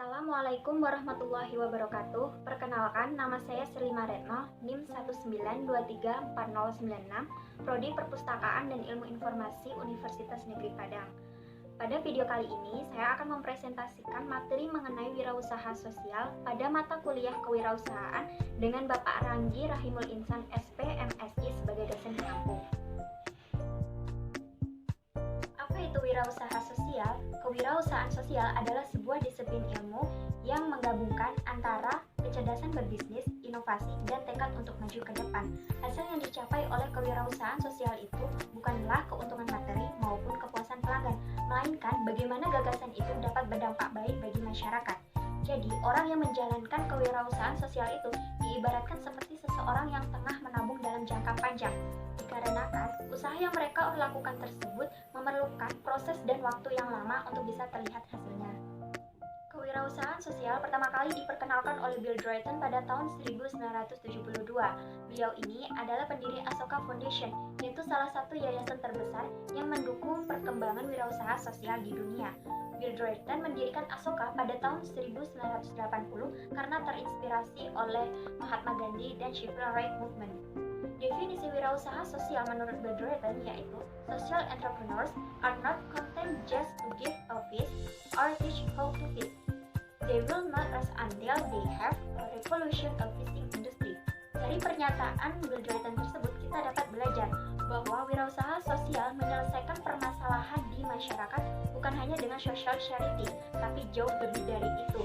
Assalamualaikum warahmatullahi wabarakatuh. Perkenalkan, nama saya Selima Retno, NIM 192340096, Prodi Perpustakaan dan Ilmu Informasi Universitas Negeri Padang. Pada video kali ini, saya akan mempresentasikan materi mengenai wirausaha sosial pada mata kuliah kewirausahaan dengan Bapak Ranggi Rahimul Insan SP MSI sebagai dosen pengampu. Apa itu wirausaha sosial? Kewirausahaan sosial adalah sebuah disiplin ilmu yang menggabungkan antara kecerdasan berbisnis, inovasi, dan tekad untuk maju ke depan. Hasil yang dicapai oleh kewirausahaan sosial itu bukanlah keuntungan materi maupun kepuasan pelanggan, melainkan bagaimana gagasan itu dapat berdampak baik bagi masyarakat. Jadi, orang yang menjalankan kewirausahaan sosial itu diibaratkan seperti seseorang yang tengah menabung dalam jangka panjang. Dikarenakan, usaha yang mereka lakukan tersebut memerlukan proses dan waktu yang lama untuk bisa terlihat hasilnya. Kewirausahaan sosial pertama kali diperkenalkan oleh Bill Drayton pada tahun 1972. Beliau ini adalah pendiri Asoka Foundation, yaitu salah satu yayasan terbesar yang mendukung perkembangan wirausaha sosial di dunia. Bill Drayton mendirikan Asoka pada tahun 1980 karena terinspirasi oleh Mahatma Gandhi dan Civil Rights Movement. Definisi wirausaha sosial menurut Bill Drayton yaitu social entrepreneurs are not content just to give a feast or teach how to feast. They will not rest until they have a revolution of feasting industry. Dari pernyataan Bill Drayton tersebut kita dapat belajar bahwa wirausaha sosial menyelesaikan permasalahan di masyarakat bukan hanya dengan social charity, tapi jauh lebih dari itu.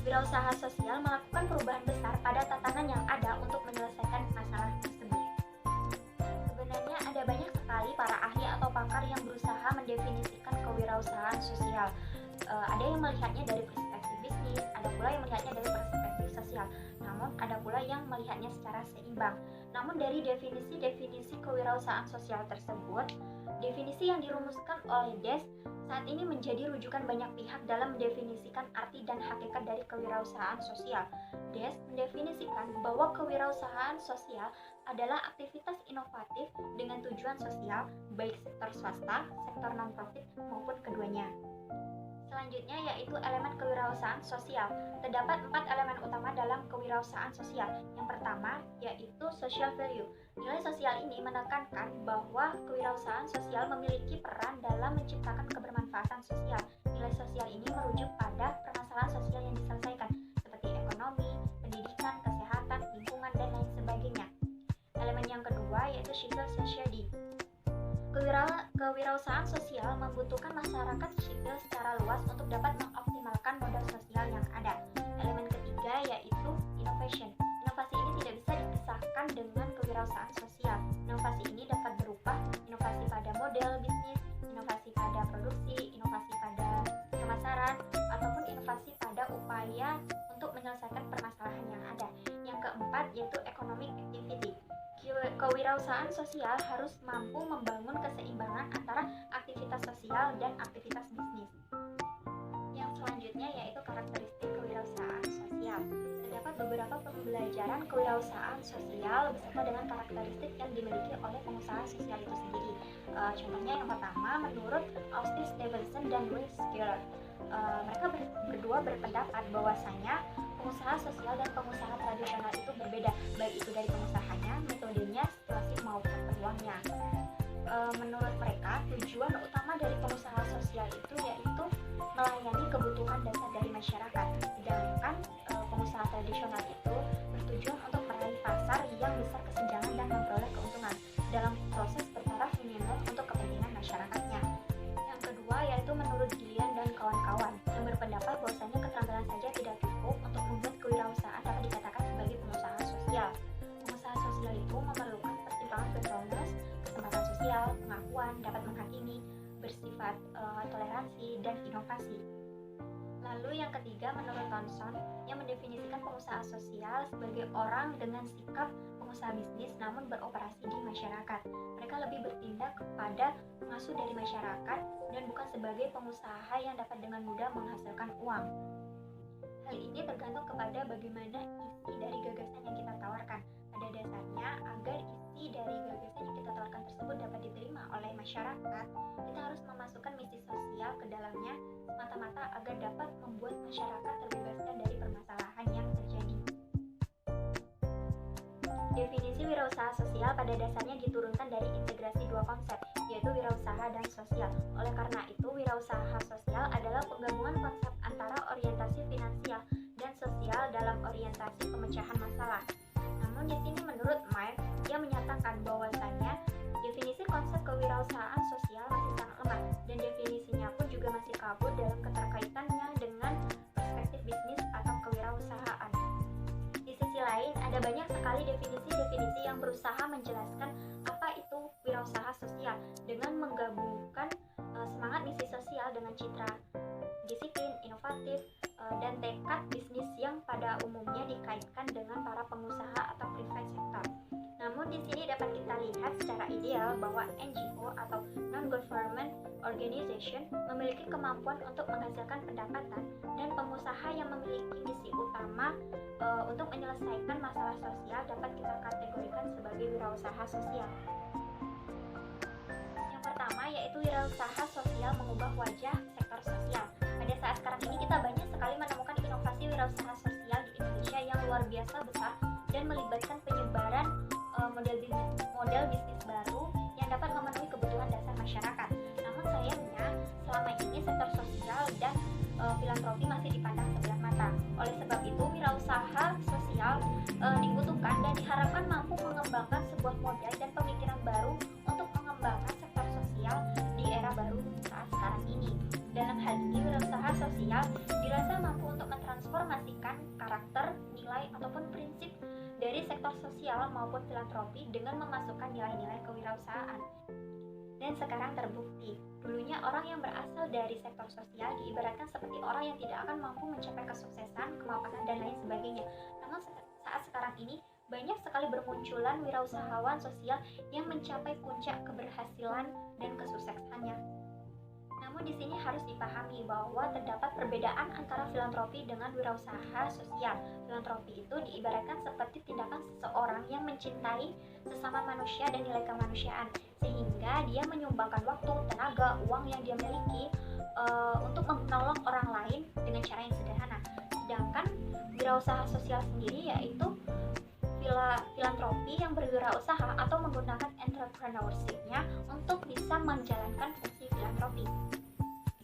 Wirausaha sosial melakukan perubahan besar pada tatanan yang ada untuk menyelesaikan masalah tersebut. Sebenarnya ada banyak sekali para ahli atau pakar yang berusaha mendefinisikan kewirausahaan sosial. Ada yang melihatnya dari perspektif bisnis, ada pula yang melihatnya dari perspektif sosial. Namun ada pula yang melihatnya secara seimbang. Namun dari definisi-definisi kewirausahaan sosial tersebut, definisi yang dirumuskan oleh Des saat ini menjadi rujukan banyak pihak dalam mendefinisikan arti dan hakikat dari kewirausahaan sosial. Des mendefinisikan bahwa kewirausahaan sosial adalah aktivitas inovatif dengan tujuan sosial, baik sektor swasta, sektor non-profit, maupun keduanya. Selanjutnya yaitu elemen kewirausahaan sosial. Terdapat 4 elemen utama dalam kewirausahaan sosial. Yang pertama yaitu social value. Nilai sosial ini menekankan bahwa kewirausahaan sosial memiliki peran dalam menciptakan kebermanfaatan sosial. Nilai sosial ini merujuk pada permasalahan sosial yang diselesaikan seperti ekonomi, pendidikan, kesehatan, lingkungan, dan lain sebagainya. Elemen yang kedua yaitu civil society. Kewirausahaan sosial membutuhkan masyarakat sipil secara luas untuk dapat mengoptimalkan modal sosial yang ada. Elemen ketiga yaitu innovation. Inovasi ini tidak bisa dipisahkan dengan kewirausahaan sosial. Inovasi ini dapat berupa inovasi pada model bisnis, inovasi pada produksi, inovasi pada pemasaran, ataupun inovasi pada upaya untuk menyelesaikan permasalahan yang ada. Yang keempat yaitu economic activity. Kewirausahaan sosial harus mampu membangun keseimbangan antara aktivitas sosial dan aktivitas bisnis. Yang selanjutnya yaitu karakteristik kewirausahaan sosial. Terdapat beberapa pembelajaran kewirausahaan sosial beserta dengan karakteristik yang dimiliki oleh pengusaha sosial itu sendiri. Contohnya yang pertama menurut Austin Stevenson dan Louis Schuller. Mereka berdua berpendapat bahwasanya pengusaha sosial dan pengusaha tradisional itu berbeda, baik itu dari pengusahanya, metodenya, situasi maupun peluangnya. Menurut mereka, tujuan utama dari pengusaha sosial itu yaitu melayani kebutuhan dasar dari masyarakat, sedangkan pengusaha tradisional itu bertujuan untuk meraih pasar yang besar kesenjangan dan memperoleh keuntungan dalam proses bertaraf minimum untuk kepentingan masyarakatnya. Yang kedua yaitu menurut Gillian dan kawan-kawan yang berpendapat bahwasanya keterampilan saja tidak cukup untuk membuat kewirausahaan dapat dikatakan sebagai pengusaha sosial. Pengusaha sosial itu memerlukan pertimbangan fairness, kesempatan sosial, pengakuan, dapat menghakimi, bersifat toleransi, dan inovasi. Lalu yang ketiga menurut Thomson yang mendefinisikan pengusaha sosial sebagai orang dengan sikap pengusaha bisnis namun beroperasi di masyarakat. Mereka lebih bertindak kepada pengasuh dari masyarakat dan bukan sebagai pengusaha yang dapat dengan mudah menghasilkan uang. Hal ini tergantung kepada bagaimana isi dari gagasan yang kita tawarkan. Pada pada dasarnya agar isi dari gagasan yang kita tawarkan tersebut dapat diterima oleh masyarakat, kita harus memasukkan misi sosial ke dalamnya semata-mata agar dapat membuat masyarakat terbebaskan dari permasalahan yang terjadi. Definisi wirausaha sosial pada dasarnya diturunkan dari integrasi dua konsep, yaitu wirausaha dan sosial. Oleh karena itu, wirausaha sosial adalah penggabungan konsep antara orientasi finansial dan sosial dalam orientasi pemecahan masalah. Namun di sini menurut Mayer, ia menyatakan bahwasannya definisi konsep kewirausahaan sosial masih sangat lemah dan definisinya pun juga masih kabur dalam keterkaitannya dengan perspektif bisnis atau kewirausahaan. Di sisi lain, ada banyak sekali definisi-definisi yang berusaha menjelaskan apa itu wirausaha sosial dengan menggabungkan semangat misi sosial dengan citra disiplin, inovatif, dan tekad bisnis yang pada umumnya dikaitkan dengan para pengusaha atau private sector. Namun di sini dapat kita lihat secara ideal bahwa NGO atau non-government organization memiliki kemampuan untuk menghasilkan pendapatan dan pengusaha yang memiliki misi utama untuk menyelesaikan masalah sosial dapat kita kategorikan sebagai wirausaha sosial. Yang pertama yaitu wirausaha sosial mengubah wajah sektor sosial. Pada saat sekarang ini kita banyak sekali menemukan inovasi wirausaha sosial di Indonesia yang luar biasa besar dan melibatkan penyebaran model bisnis baru yang dapat memenuhi kebutuhan dasar masyarakat. Namun sayangnya selama ini sektor sosial dan filantropi masih dipandang sebelah mata. Oleh sebab itu wirausaha sosial dibutuhkan dan diharapkan mampu mengembangkan sebuah model dan pemikiran baru untuk mengembangkan sektor sosial di era baru saat sekarang ini. Dalam hal ini wirausaha sosial dirasa mampu untuk mentransformasikan karakter, nilai ataupun prinsip dari sektor sosial maupun filantropi dengan memasukkan nilai-nilai kewirausahaan. Dan sekarang terbukti, dulunya orang yang berasal dari sektor sosial diibaratkan seperti orang yang tidak akan mampu mencapai kesuksesan, kemapanan, dan lain sebagainya. Namun saat sekarang ini, banyak sekali bermunculan wirausahawan sosial yang mencapai puncak keberhasilan dan kesuksesannya. Namun di sini harus dipahami bahwa terdapat perbedaan antara filantropi dengan wirausaha sosial. Filantropi itu diibaratkan seperti tindakan seseorang yang mencintai sesama manusia dan nilai kemanusiaan, sehingga dia menyumbangkan waktu, tenaga, uang yang dia miliki untuk menolong orang lain dengan cara yang sederhana. Sedangkan wirausaha sosial sendiri yaitu filantropi yang berwirausaha atau menggunakan entrepreneurship-nya untuk bisa menjalankan fungsi filantropi.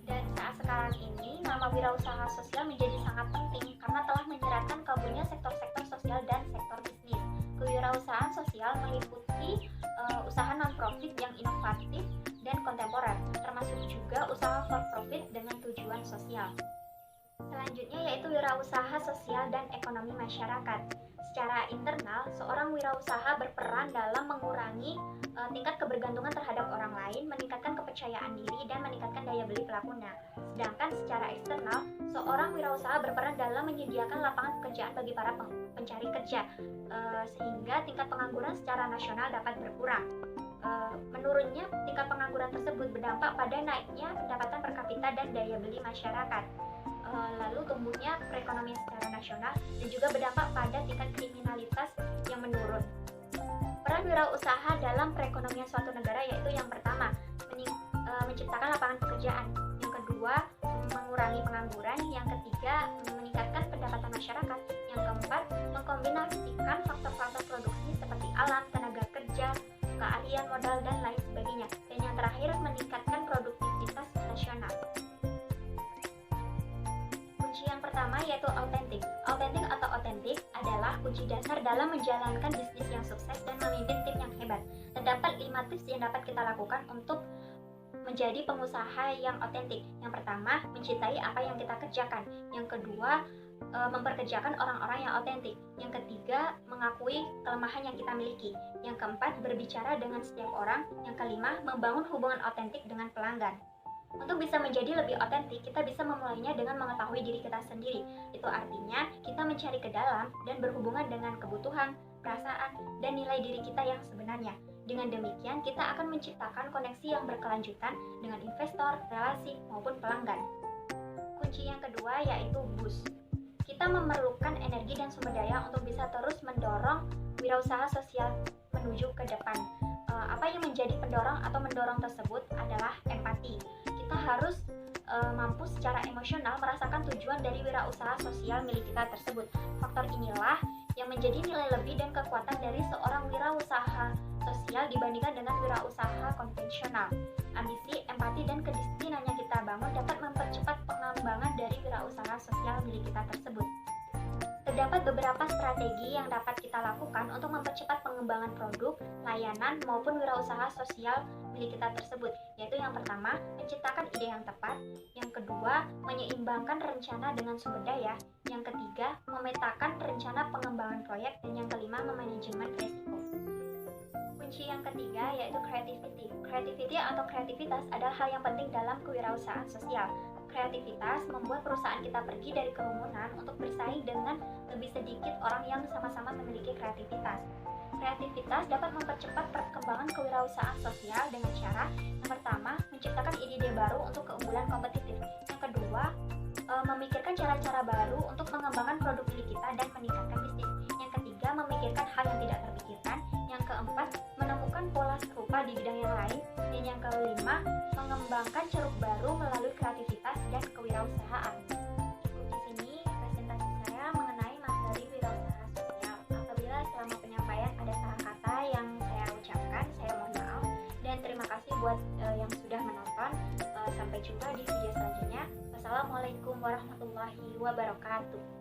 Dan saat sekarang ini, nama wirausaha sosial menjadi sangat penting karena telah menyeratkan kabulnya sektor-sektor sosial dan sektor bisnis. Kewirausahaan sosial meliputi usaha non-profit yang inovatif dan kontemporer, termasuk juga usaha for-profit dengan tujuan sosial. Selanjutnya yaitu wirausaha sosial dan ekonomi masyarakat. Secara internal, seorang wirausaha berperan dalam mengurangi tingkat kebergantungan terhadap orang lain, meningkatkan kepercayaan diri, dan meningkatkan daya beli pelakunya. Sedangkan secara eksternal, seorang wirausaha berperan dalam menyediakan lapangan pekerjaan bagi para pencari kerja, sehingga tingkat pengangguran secara nasional dapat berkurang. Menurunnya tingkat pengangguran tersebut berdampak pada naiknya pendapatan per kapita dan daya beli masyarakat. Lalu tumbuhnya perekonomian secara nasional dan juga berdampak pada tingkat kriminalitas yang menurun. Peran wirausaha dalam perekonomian suatu negara yaitu yang pertama, menciptakan lapangan pekerjaan, yang kedua, mengurangi pengangguran, yang ketiga, meningkatkan pendapatan masyarakat, yang keempat, mengkombinasikan faktor-faktor produksi seperti alam, tenaga kerja, keahlian, modal, dan lain sebagainya, dan yang terakhir, meningkatkan produktivitas nasional. Kunci yang pertama yaitu autentik. Autentik atau otentik adalah kunci dasar dalam menjalankan bisnis yang sukses dan memimpin tim yang hebat. Terdapat 5 tips yang dapat kita lakukan untuk menjadi pengusaha yang otentik. Yang pertama, mencintai apa yang kita kerjakan. Yang kedua, memperkerjakan orang-orang yang otentik. Yang ketiga, mengakui kelemahan yang kita miliki. Yang keempat, berbicara dengan setiap orang. Yang kelima, membangun hubungan otentik dengan pelanggan. Untuk bisa menjadi lebih otentik, kita bisa memulainya dengan mengetahui diri kita sendiri. Itu artinya kita mencari ke dalam dan berhubungan dengan kebutuhan, perasaan, dan nilai diri kita yang sebenarnya. Dengan demikian, kita akan menciptakan koneksi yang berkelanjutan dengan investor, relasi, maupun pelanggan. Kunci yang kedua yaitu boost. Kita memerlukan energi dan sumber daya untuk bisa terus mendorong wirausaha sosial menuju ke depan. Apa yang menjadi pendorong atau mendorong tersebut adalah empati. Kita harus mampu secara emosional merasakan tujuan dari wirausaha sosial milik kita tersebut. Faktor inilah yang menjadi nilai lebih dan kekuatan dari seorang wirausaha sosial dibandingkan dengan wirausaha konvensional. Ambisi, empati, dan kedisiplinan yang kita bangun dapat mempercepat pengembangan dari wirausaha sosial milik kita tersebut. Terdapat beberapa strategi yang dapat kita lakukan untuk mempercepat pengembangan produk, layanan, maupun wirausaha sosial milik kita tersebut, yaitu yang pertama, menciptakan ide yang tepat, yang kedua, menyeimbangkan rencana dengan sumber daya, yang ketiga, memetakan rencana pengembangan proyek, dan yang kelima, memanajemen risiko. Kunci yang ketiga yaitu creativity. Creativity atau kreativitas adalah hal yang penting dalam kewirausahaan sosial. Kreativitas membuat perusahaan kita pergi dari kerumunan untuk bersaing dengan lebih sedikit orang yang sama-sama memiliki kreativitas. Kreativitas dapat mempercepat perkembangan kewirausahaan sosial dengan cara yang pertama, menciptakan ide-ide baru untuk keunggulan kompetitif. Yang kedua, memikirkan cara-cara baru untuk mengembangkan produk milik kita dan meningkatkan bisnis. Yang ketiga, memikirkan hal yang tidak terpikirkan. Yang keempat, menemukan pola serupa di bidang yang lain. Dan yang kelima, mengembangkan ceruk baru melalui kreativitas dan kewirausahaan. Cukup di sini presentasi saya mengenai materi wirausaha sosial. Apabila selama penyampaian ada salah kata yang saya ucapkan, saya mohon maaf. Dan terima kasih buat yang sudah menonton. Sampai jumpa di video selanjutnya. Wassalamualaikum warahmatullahi wabarakatuh.